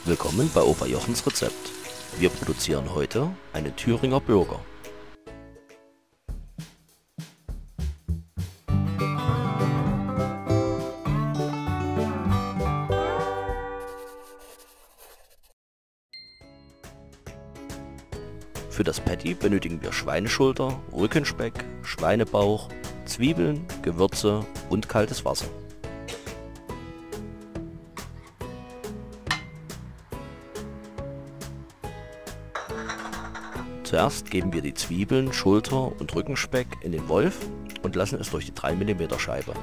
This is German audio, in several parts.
Willkommen bei Opa Jochens Rezept. Wir produzieren heute einen Thüringer Burger. Für das Patty benötigen wir Schweineschulter, Rückenspeck, Schweinebauch, Zwiebeln, Gewürze und kaltes Wasser. Zuerst geben wir die Zwiebeln, Schulter und Rückenspeck in den Wolf und lassen es durch die 3 mm Scheibe.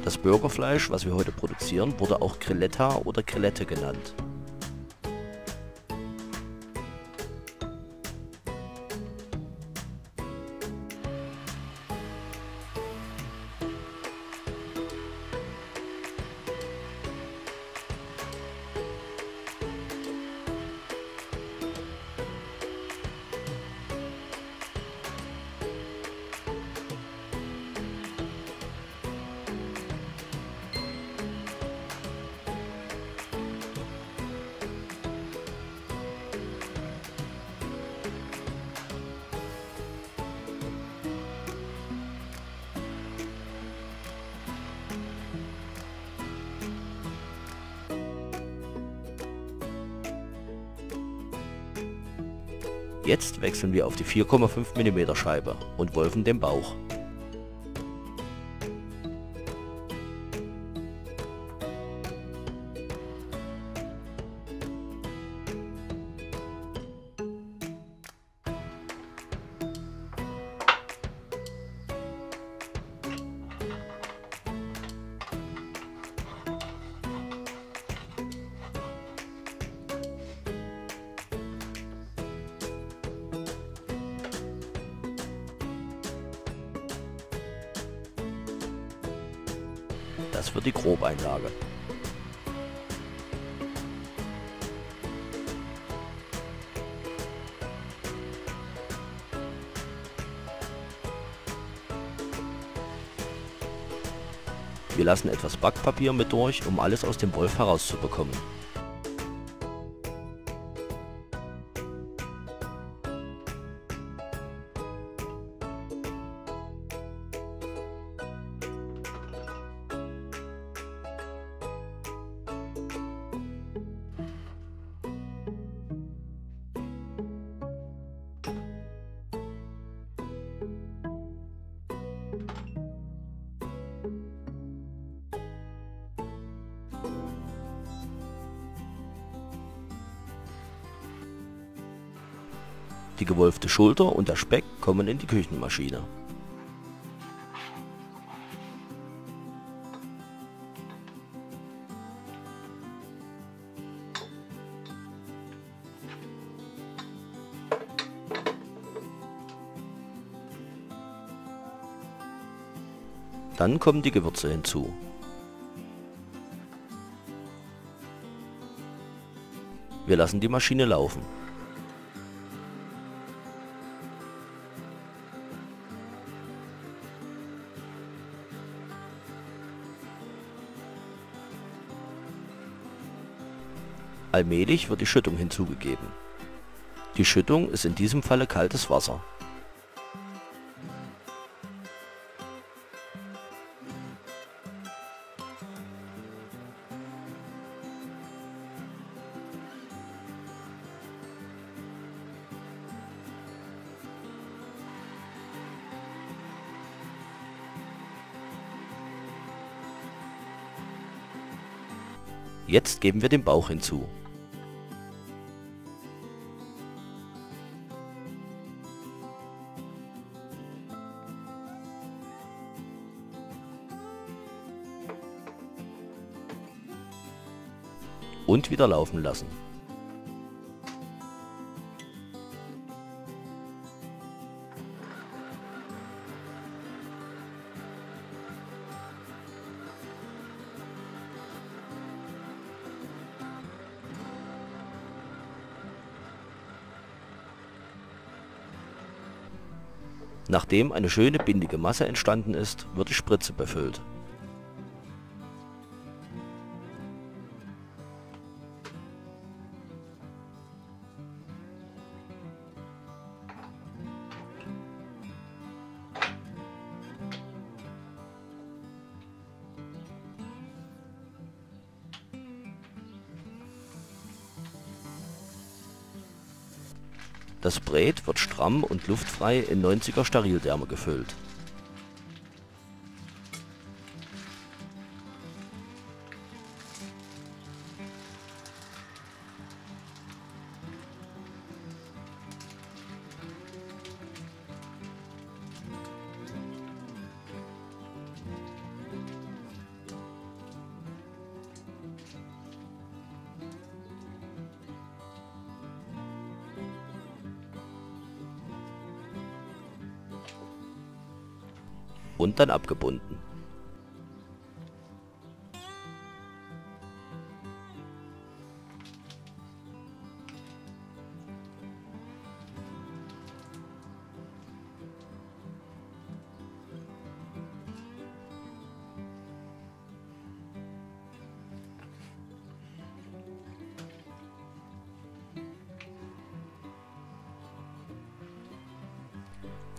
Das Burgerfleisch, was wir heute produzieren, wurde auch Grilletta oder Grillette genannt. Jetzt wechseln wir auf die 4,5 mm Scheibe und wolfen den Bauch. Das wird die Grobeinlage. Wir lassen etwas Backpapier mit durch, um alles aus dem Wolf herauszubekommen. Die gewolfte Schulter und der Speck kommen in die Küchenmaschine. Dann kommen die Gewürze hinzu. Wir lassen die Maschine laufen. Allmählich wird die Schüttung hinzugegeben. Die Schüttung ist in diesem Falle kaltes Wasser. Jetzt geben wir den Bauch hinzu. Und wieder laufen lassen. Nachdem eine schöne bindige Masse entstanden ist, wird die Spritze befüllt. Das Brät wird stramm und luftfrei in 90er Sterildärme gefüllt. Und dann abgebunden.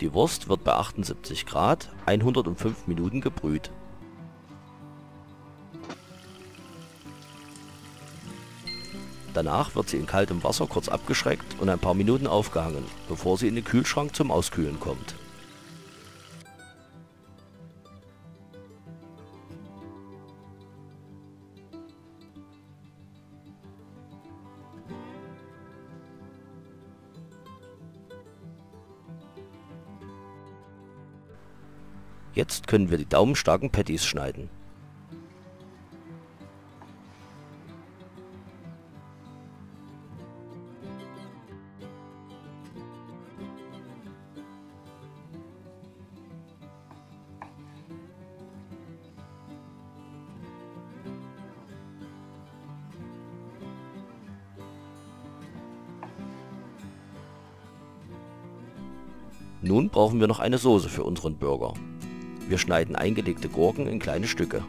Die Wurst wird bei 78 Grad 105 Minuten gebrüht. Danach wird sie in kaltem Wasser kurz abgeschreckt und ein paar Minuten aufgehangen, bevor sie in den Kühlschrank zum Auskühlen kommt. Jetzt können wir die daumenstarken Patties schneiden. Nun brauchen wir noch eine Soße für unseren Burger. Wir schneiden eingelegte Gurken in kleine Stücke.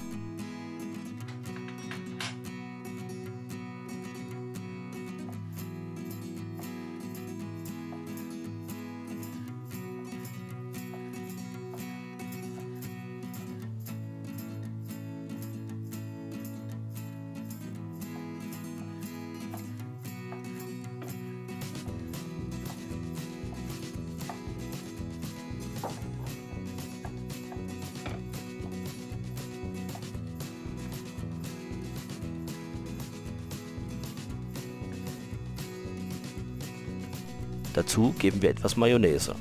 Dazu geben wir etwas Mayonnaise.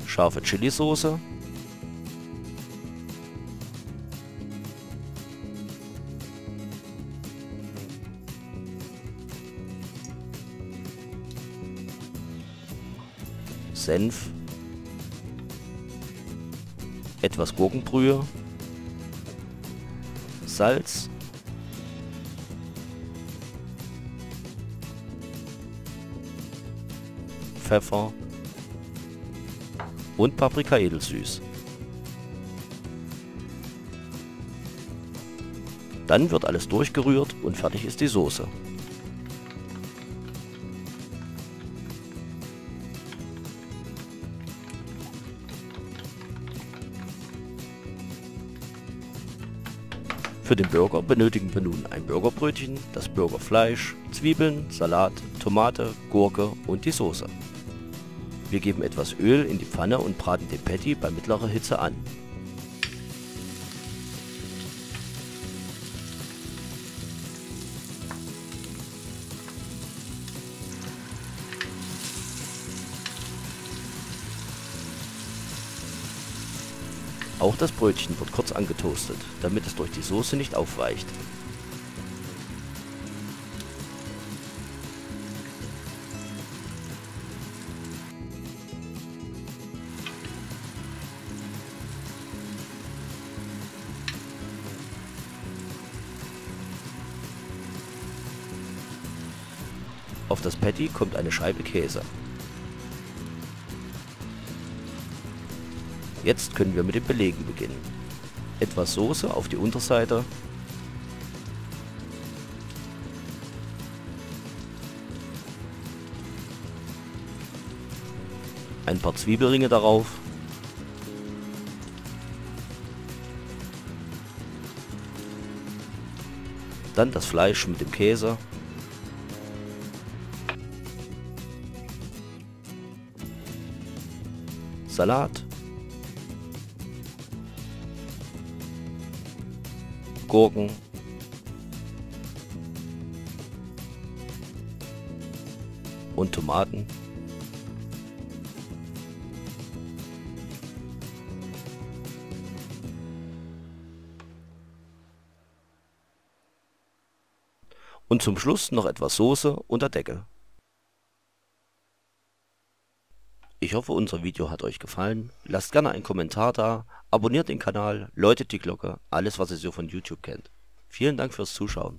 Scharfe Chilisauce. Senf. Etwas Gurkenbrühe, Salz, Pfeffer und Paprika edelsüß. Dann wird alles durchgerührt und fertig ist die Soße. Für den Burger benötigen wir nun ein Burgerbrötchen, das Burgerfleisch, Zwiebeln, Salat, Tomate, Gurke und die Soße. Wir geben etwas Öl in die Pfanne und braten den Patty bei mittlerer Hitze an. Auch das Brötchen wird kurz angetoastet, damit es durch die Soße nicht aufweicht. Auf das Patty kommt eine Scheibe Käse. Jetzt können wir mit dem Belegen beginnen. Etwas Soße auf die Unterseite. Ein paar Zwiebelringe darauf. Dann das Fleisch mit dem Käse. Salat. Gurken. Und Tomaten. Und zum Schluss noch etwas Soße und der Deckel. Ich hoffe, unser Video hat euch gefallen. Lasst gerne einen Kommentar da, abonniert den Kanal, läutet die Glocke, alles was ihr so von YouTube kennt. Vielen Dank fürs Zuschauen.